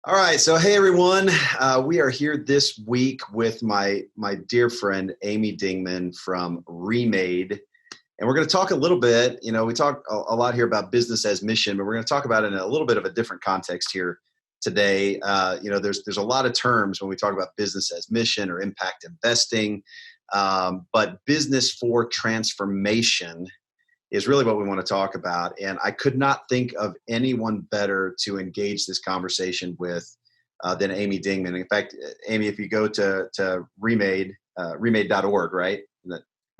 All right. So, hey, everyone. We are here this week with my dear friend, Amy Dingman from ReMade. And we're going to talk a little bit, we talk a lot here about business as mission, but we're going to talk about it in a little bit of a different context here today. There's a lot of terms when we talk about business as mission or impact investing, but business for transformation is really what we want to talk about. And I could not think of anyone better to engage this conversation with than Amy Dingman. In fact, Amy, if you go to ReMade, remade.org, right?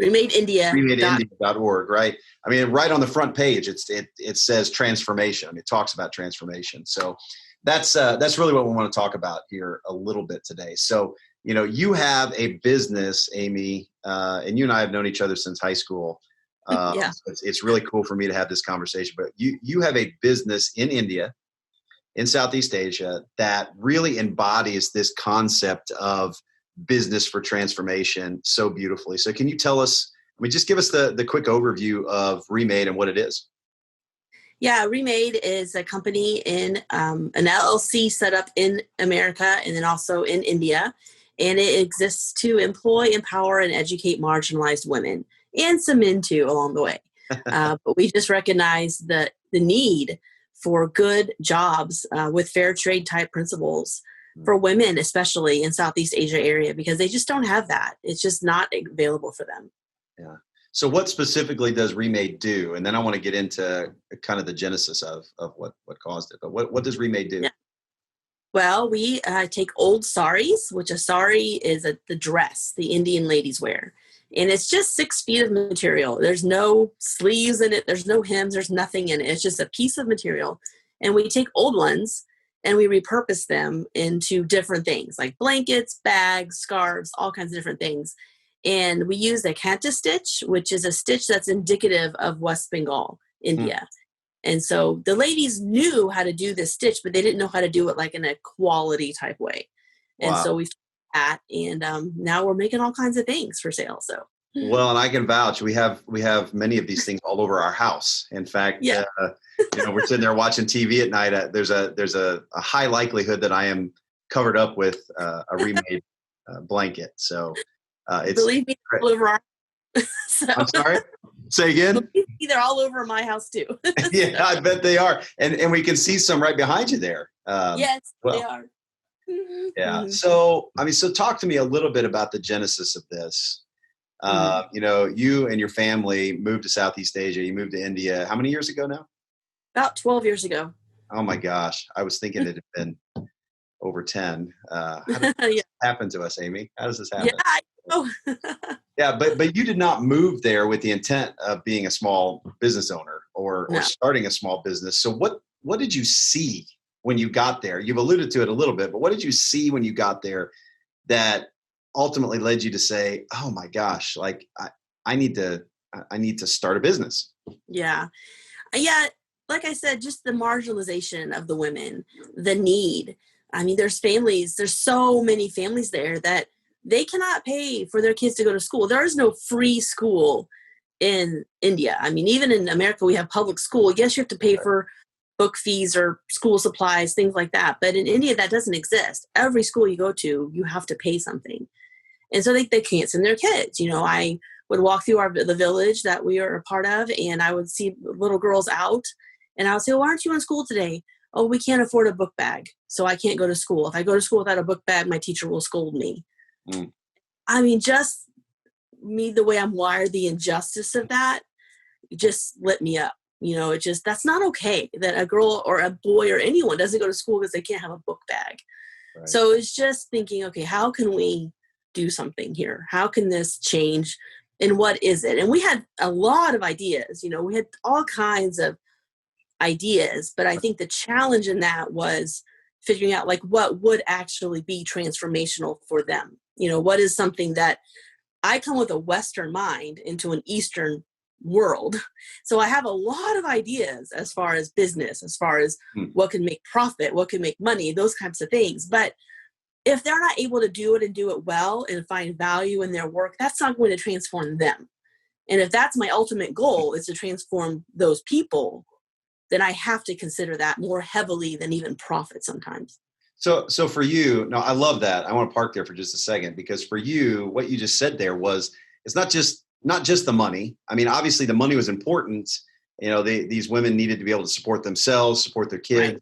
ReMade India. ReMadeIndia.org, right? I mean, right on the front page, it says transformation. I mean, it talks about transformation. So that's really what we want to talk about here a little bit today. So, you have a business, Amy, and you and I have known each other since high school. Yeah. It's really cool for me to have this conversation, but you have a business in India, in Southeast Asia, that really embodies this concept of business for transformation so beautifully. So can you tell us, just give us the quick overview of ReMade and what it is? Yeah, ReMade is a company in an LLC set up in America and then also in India. And it exists to employ, empower, and educate marginalized women and some men too along the way. But we just recognize the need for good jobs with fair trade type principles for women, especially in Southeast Asia area, because they just don't have that. It's just not available for them. Yeah. So what specifically does ReMade do? And then I want to get into kind of the genesis of what caused it. But what does ReMade do? Yeah. Well, we take old sarees, which a saree is the dress the Indian ladies wear. And it's just 6 feet of material. There's no sleeves in it. There's no hems. There's nothing in it. It's just a piece of material. And we take old ones and we repurpose them into different things like blankets, bags, scarves, all kinds of different things. And we use a kanta stitch, which is a stitch that's indicative of West Bengal, India. And so the ladies knew how to do this stitch, but they didn't know how to do it like in a quality type way. And Wow. so we that, and now we're making all kinds of things for sale. So well, and I can vouch, we have many of these things all over our house. In fact, yeah. We're sitting there watching TV at night. There's a high likelihood that I am covered up with a ReMade blanket. So it's believe me, all over our so, I'm sorry. Say again. They're all over my house too. Yeah, I bet they are, and we can see some right behind you there. Yes, they are. Yeah. So, so talk to me a little bit about the genesis of this. You and your family moved to Southeast Asia. You moved to India. How many years ago now? About 12 years ago. Oh my gosh. I was thinking it had been over 10. How does this happen to us, Amy? How does this happen? Yeah, I know. Yeah, but you did not move there with the intent of being a small business owner or starting a small business. So what did you see when you got there? You've alluded to it a little bit, but what did you see when you got there that ultimately led you to say, oh my gosh, like I need to start a business? Yeah. Like I said, just the marginalization of the women, the need. I mean, there's so many families there that they cannot pay for their kids to go to school. There is no free school in India. I mean, even in America, we have public school. Yes, you have to pay for book fees or school supplies, things like that. But in India, that doesn't exist. Every school you go to, you have to pay something. And so they can't send their kids. I would walk through the village that we are a part of, and I would see little girls out. And I would say, well, why aren't you in school today? Oh, we can't afford a book bag, so I can't go to school. If I go to school without a book bag, my teacher will scold me. I mean, just me, the way I'm wired, the injustice of that just lit me up. That's not okay that a girl or a boy or anyone doesn't go to school because they can't have a book bag. Right. So it's just thinking, okay, how can we do something here? How can this change? And what is it? And we had a lot of ideas. We had all kinds of ideas, but I think the challenge in that was figuring out like what would actually be transformational for them. What is something that I come with a Western mind into an Eastern world. So I have a lot of ideas as far as business, as far as what can make profit, what can make money, those types of things. But if they're not able to do it and do it well and find value in their work, that's not going to transform them. And if that's my ultimate goal is to transform those people, then I have to consider that more heavily than even profit sometimes. So for you, no, I love that. I want to park there for just a second because for you, what you just said there was it's not just the money. I mean, obviously the money was important. These women needed to be able to support themselves, support their Right. kids.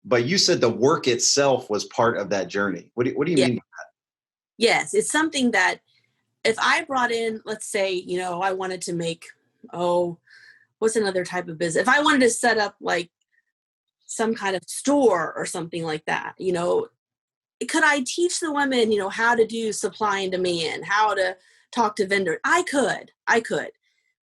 But you said the work itself was part of that journey. What do you Yeah. mean? Yes. It's something that if I brought in, let's say, I wanted to make, what's another type of business? If I wanted to set up like some kind of store or something like that, could I teach the women, how to do supply and demand, how to talk to vendors? I could.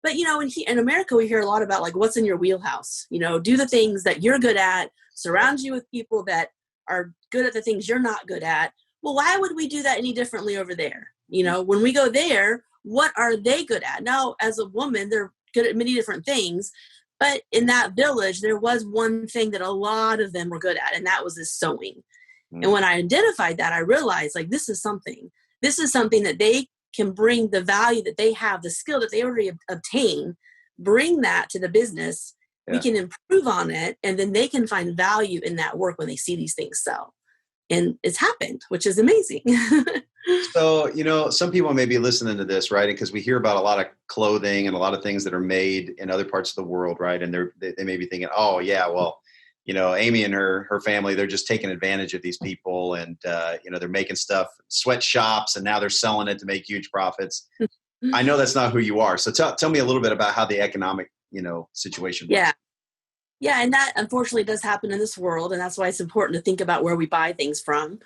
But, in America, we hear a lot about like, what's in your wheelhouse, do the things that you're good at, surround you with people that are good at the things you're not good at. Well, why would we do that any differently over there? When we go there, what are they good at? Now, as a woman, they're good at many different things. But in that village, there was one thing that a lot of them were good at, and that was this sewing. And when I identified that, I realized like this is something that they can bring the value that they have, the skill that they already obtain, bring that to the business. Yeah. We can improve on it, and then they can find value in that work when they see these things sell. And it's happened, which is amazing. So, some people may be listening to this, right? Because we hear about a lot of clothing and a lot of things that are made in other parts of the world, right? And they may be thinking, oh yeah, well, Amy and her family, they're just taking advantage of these people and, they're making stuff, sweatshops, and now they're selling it to make huge profits. I know that's not who you are. So tell me a little bit about how the economic, situation works. Yeah. Yeah. And that unfortunately does happen in this world. And that's why it's important to think about where we buy things from.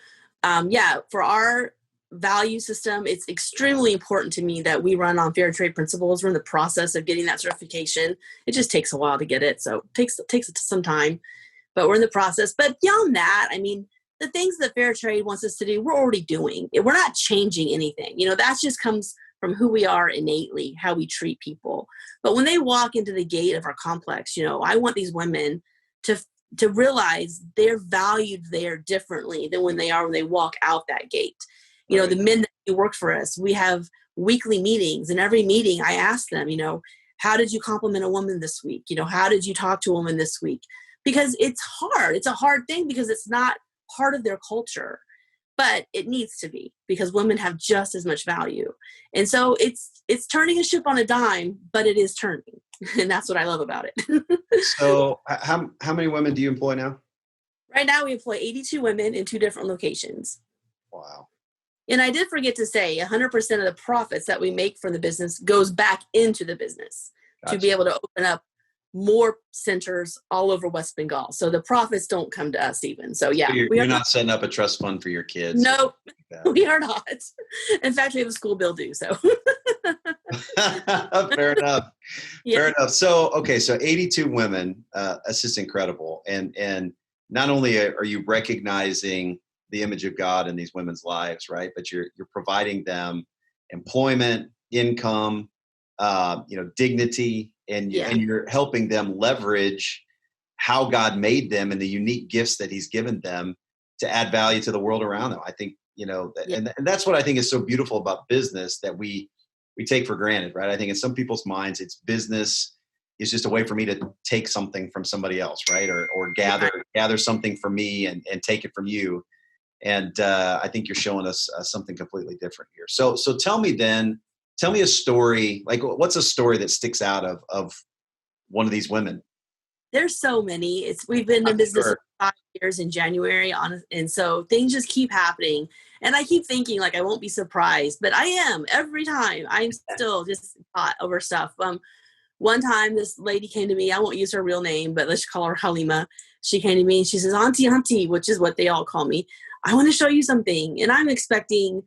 For our value system, it's extremely important to me that we run on fair trade principles. We're in the process of getting that certification. It just takes a while to get it. So it takes some time. But we're in the process. But beyond that, I mean, the things that fair trade wants us to do, we're already doing. We're not changing anything. That just comes from who we are innately, how we treat people. But when they walk into the gate of our complex, I want these women to realize they're valued there differently than when they walk out that gate. Right. The men that work for us, we have weekly meetings, and every meeting I ask them, how did you compliment a woman this week? How did you talk to a woman this week? Because it's hard. It's a hard thing because it's not part of their culture, but it needs to be because women have just as much value. And so it's turning a ship on a dime, but it is turning. And that's what I love about it. So how many women do you employ now? Right now we employ 82 women in 2 different locations. Wow. And I did forget to say 100% of the profits that we make from the business goes back into the business. Gotcha. To be able to open up more centers all over West Bengal. So the profits don't come to us even. So yeah. You're not setting up a trust fund for your kids. No, we are not. In fact, we have a school bill due. So fair enough. Yeah. Fair enough. So 82 women, that's just incredible. And not only are you recognizing the image of God in these women's lives, right? But you're providing them employment, income, dignity, and you're helping them leverage how God made them and the unique gifts that He's given them to add value to the world around them. I think, and that's what I think is so beautiful about business that we take for granted, right? I think in some people's minds, it's business is just a way for me to take something from somebody else, right? Or gather something from me and take it from you. And I think you're showing us something completely different here. So tell me a story. Like, what's a story that sticks out of one of these women? There's so many. We've been in business for 5 years in January, and so things just keep happening. And I keep thinking like I won't be surprised, but I am every time. I'm still just hot over stuff. One time, this lady came to me. I won't use her real name, but let's call her Halima. She came to me and she says, "Auntie," which is what they all call me. "I want to show you something." And I'm expecting,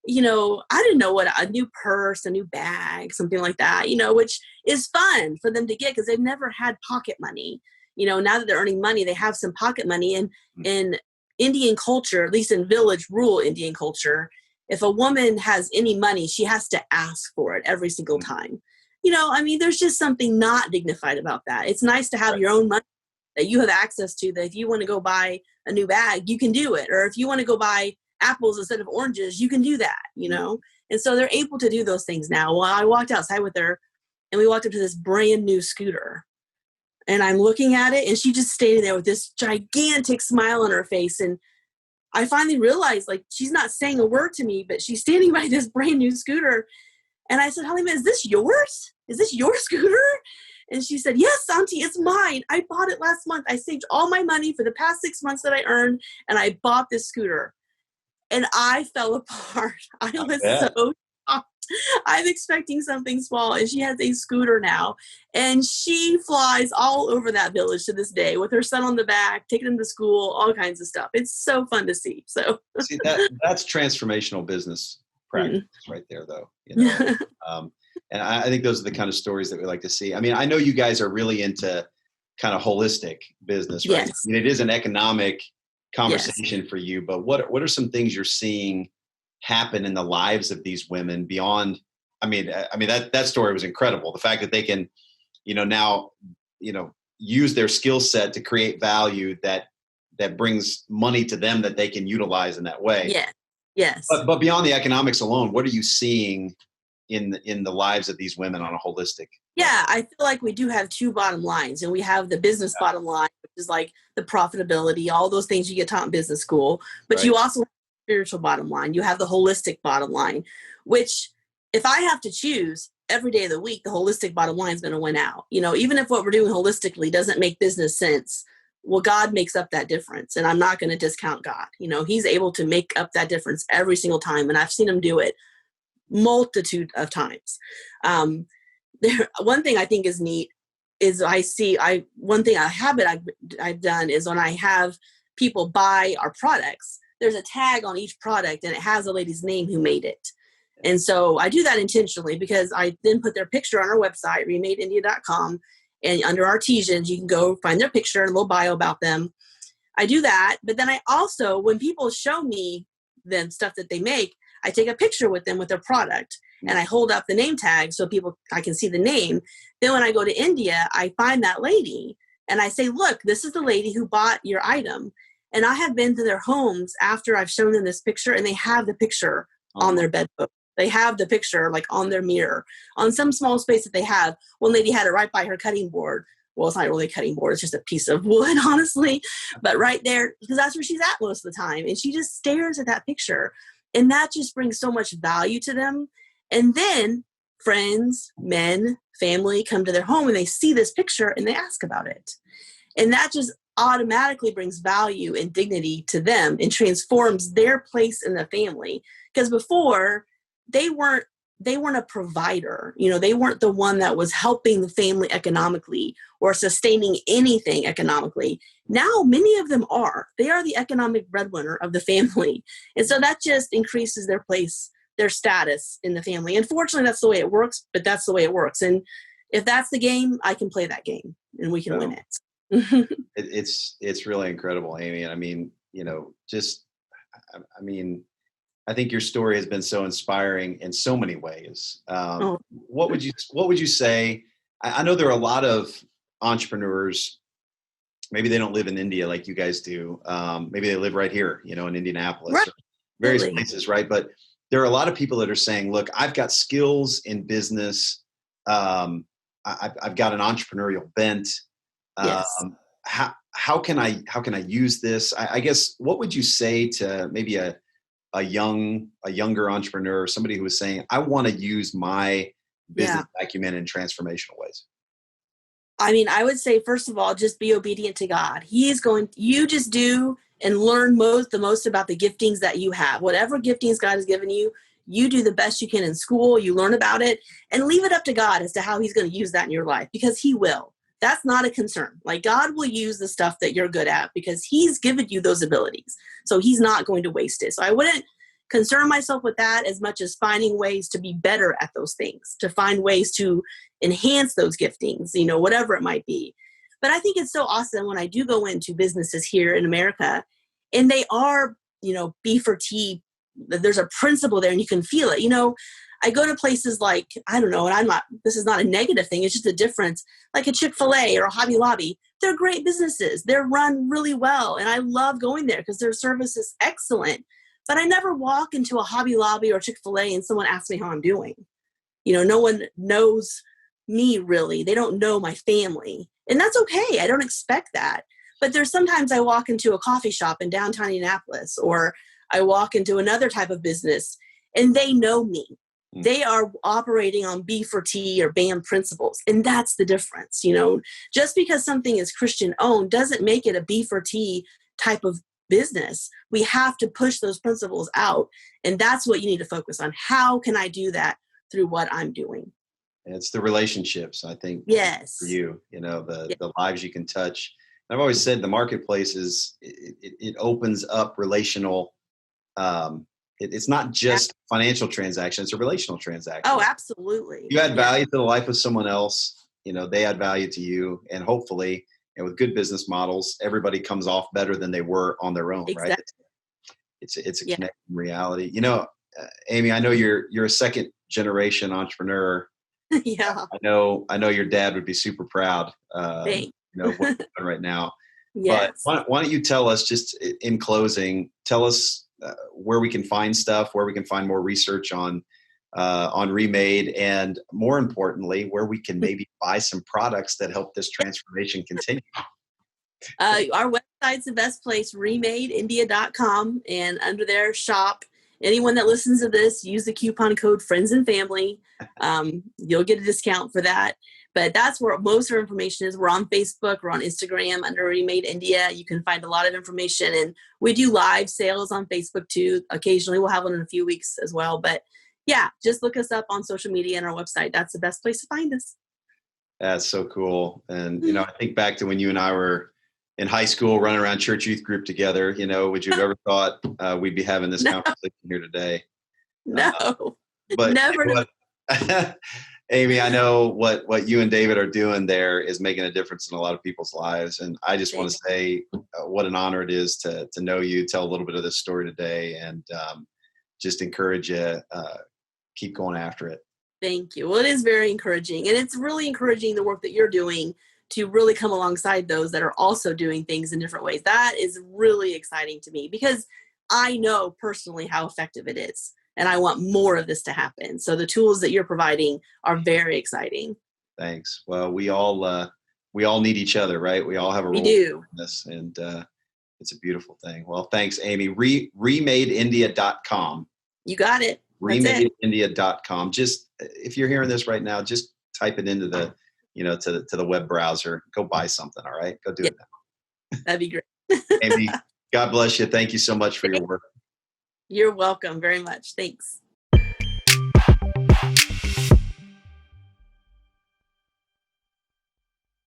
I didn't know what a new purse, a new bag, something like that, which is fun for them to get because they've never had pocket money. Now that they're earning money, they have some pocket money. And in Indian culture, at least in village rural Indian culture, if a woman has any money, she has to ask for it every single time. There's just something not dignified about that. It's nice to have your own money that you have access to, that if you want to go buy a new bag, you can do it. Or if you want to go buy apples instead of oranges, you can do that, And so they're able to do those things now. Well, I walked outside with her and we walked up to this brand new scooter. And I'm looking at it and she just stayed there with this gigantic smile on her face. And I finally realized, like, she's not saying a word to me, but she's standing by this brand new scooter. And I said, Halima, is this yours? Is this your scooter? And she said, yes, Auntie, it's mine. I bought it last month. I saved all my money for the past 6 months that I earned, and I bought this scooter. And I fell apart. I was so shocked. I'm expecting something small, and she has a scooter now. And she flies all over that village to this day with her son on the back, taking him to school, all kinds of stuff. It's so fun to see. So see, that's transformational business practice right there, though. You know, and I think those are the kind of stories that we like to see. I mean, I know you guys are really into kind of holistic business, right? Yes. I mean, it is an economic conversation for you, but what are some things you're seeing happen in the lives of these women beyond? I mean, that story was incredible. The fact that they can, now, use their skill set to create value that brings money to them that they can utilize in that way. Yeah. Yes. But beyond the economics alone, what are you seeing in the lives of these women on a holistic? Yeah, I feel like we do have two bottom lines, and we have the business bottom line, which is like the profitability, all those things you get taught in business school. But you also have the spiritual bottom line. You have the holistic bottom line, which if I have to choose every day of the week, the holistic bottom line is going to win out. Even if what we're doing holistically doesn't make business sense, well, God makes up that difference, and I'm not going to discount God. He's able to make up that difference every single time, and I've seen him do it multitude of times. One thing I think is neat is one thing I've done is when I have people buy our products, there's a tag on each product and it has a lady's name who made it. And so I do that intentionally because I then put their picture on our website, remadeindia.com, and under artisans, you can go find their picture and a little bio about them. I do that. But then I also, when people show me the stuff that they make, I take a picture with them with their product and I hold up the name tag so I can see the name. Then when I go to India, I find that lady and I say, look, this is the lady who bought your item. And I have been to their homes after I've shown them this picture and they have the picture on their bedpost. They have the picture like on their mirror, on some small space that they have. One lady had it right by her cutting board. Well, it's not really a cutting board. It's just a piece of wood, honestly. But right there, because that's where she's at most of the time. And she just stares at that picture. And that just brings so much value to them. And then friends, men, family come to their home and they see this picture and they ask about it. And that just automatically brings value and dignity to them and transforms their place in the family. Because before, they weren't a provider. They weren't the one that was helping the family economically or sustaining anything economically. Now, many of them are. They are the economic breadwinner of the family. And so that just increases their place, their status in the family. Unfortunately, that's the way it works, but that's the way it works. And if that's the game, I can play that game and we can win it. It's really incredible, Amy. I mean, I think your story has been so inspiring in so many ways. What would you say? I know there are a lot of entrepreneurs. Maybe they don't live in India like you guys do. Maybe they live right here, in Indianapolis, right. Or various places, right? But there are a lot of people that are saying, "Look, I've got skills in business. I've got an entrepreneurial bent. Yes. How can I use this? I guess what would you say to maybe a younger entrepreneur, somebody who is saying, I want to use my business acumen in transformational ways? I mean, I would say, first of all, just be obedient to God. You just do and learn the most about the giftings that you have. Whatever giftings God has given you, you do the best you can in school, you learn about it, and leave it up to God as to how he's going to use that in your life, because he will. That's not a concern. Like, God will use the stuff that you're good at because he's given you those abilities. So he's not going to waste it. So I wouldn't concern myself with that as much as finding ways to be better at those things, to find ways to enhance those giftings, whatever it might be. But I think it's so awesome when I do go into businesses here in America and they are, B for T. There's a principle there and you can feel it. I go to places like, I don't know, and this is not a negative thing. It's just a difference, like a Chick-fil-A or a Hobby Lobby. They're great businesses. They're run really well. And I love going there because their service is excellent. But I never walk into a Hobby Lobby or Chick-fil-A and someone asks me how I'm doing. No one knows me really. They don't know my family. And that's okay. I don't expect that. But there's sometimes I walk into a coffee shop in downtown Indianapolis, or I walk into another type of business, and they know me. They are operating on B for T or BAM principles. And that's the difference. Just because something is Christian owned doesn't make it a B for T type of business. We have to push those principles out. And that's what you need to focus on. How can I do that through what I'm doing? It's the relationships, I think. Yes. For you, the lives you can touch. I've always said the marketplace it opens up relational. It's not just financial transaction; it's a relational transaction. Oh, absolutely. You add value to the life of someone else. They add value to you, and hopefully, with good business models, everybody comes off better than they were on their own. Exactly. Right? It's a connected reality. Amy, I know you're a second generation entrepreneur. Yeah. I know your dad would be super proud. Thanks. What you're doing right now. Yes. But why don't you tell us, just in closing, tell us where we can find stuff, where we can find more research on ReMade, and more importantly, where we can maybe buy some products that help this transformation continue. Our website's the best place, remadeindia.com, and under there, shop. Anyone that listens to this, use the coupon code Friends and Family. You'll get a discount for that. But that's where most of our information is. We're on Facebook. We're on Instagram under ReMade India. You can find a lot of information. And we do live sales on Facebook too. Occasionally we'll have one in a few weeks as well. But yeah, just look us up on social media and our website. That's the best place to find us. That's so cool. And, I think back to when you and I were in high school running around church youth group together. Would you have ever thought we'd be having this conversation here today? No, but never. Amy, I know what you and David are doing there is making a difference in a lot of people's lives. And I just want to say what an honor it is to know you, tell a little bit of this story today, and just encourage you, keep going after it. Thank you. Well, it is very encouraging. And it's really encouraging the work that you're doing to really come alongside those that are also doing things in different ways. That is really exciting to me because I know personally how effective it is. And I want more of this to happen. So the tools that you're providing are very exciting. Thanks. Well, we all need each other, right? We all have a role in this, and it's a beautiful thing. Well, thanks, Amy. remadeindia.com. You got it. remadeindia.com. Just if you're hearing this right now, just type it into the to the web browser. Go buy something. All right, go do it now. That'd be great. Amy, God bless you. Thank you so much for your work. You're welcome very much. Thanks.